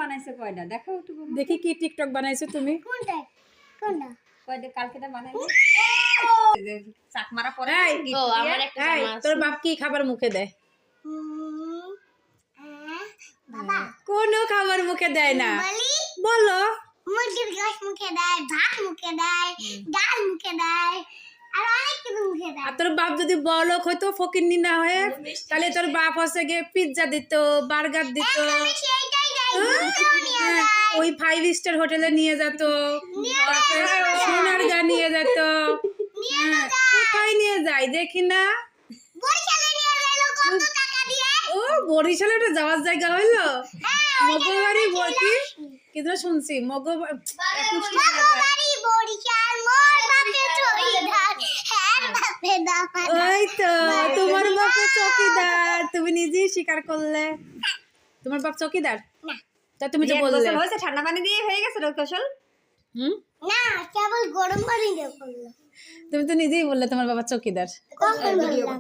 বানাইছো কয়টা দেখো একটু দেখি কি টিকটক বানাইছো তুমি। কোনটা কোনটা কয়টা কালকেটা বানাইছো চাক মারা পরে এই, ও আমার একটা এই, জামা আছে। তোর বাপ কি খাবার মুখে দেয়? বাবা কোনো খাবার মুখে দেয় না, বলি বলো। মুরগির গোশ মুখে দেয়, ভাত মুখে দেয়, ডাল মুখে দেয়, আর অনেক কিছু মুখে দেয়। আর তোর বাপ যদি বড়লোক হইতো, ফকিন্নি না হয়ে, তাহলে তোর বাপ হচ্ছে গিয়ে পিৎজা দিত, বার্গার দিত, আমি সেইটাই যাই, ঘুরতেও নিয়ে হ্যাঁ, যায়। ওই 5 স্টার হোটেলে নিয়ে যেত, নিয়ে সোনারগাঁ নিয়ে যেত। নিয়ে হ্যাঁ, কোথায় নিয়ে যায় দেখি না। বরিশালে নিয়ে গেল কত টাকা দিয়ে? ও বরিশালে একটা যাওয়ার জায়গা হইলো। হ্যাঁ, মগবাড়ি বলছি কিন্তু শুনছি মগবাড়ি বাড়ি বরিশাল, মোর বাপে চকিদার, হ্যাঁ বাপে দামাদ। ওই তো তোমার বাপ চকিদার, তুমি নিজেই স্বীকার করলে তোমার বাপ চকিদার। না। তা তুমি তো এক বললে। বছর হয়েছে ঠান্ডা পানি দিয়ে হয়ে গেছে রোগ কৌশল হুম, না, কেবল গরম পানি দিয়ে করলো। তুমি তো নিজেই বললে তোমার বাবা চকিদার। কখন বললাম?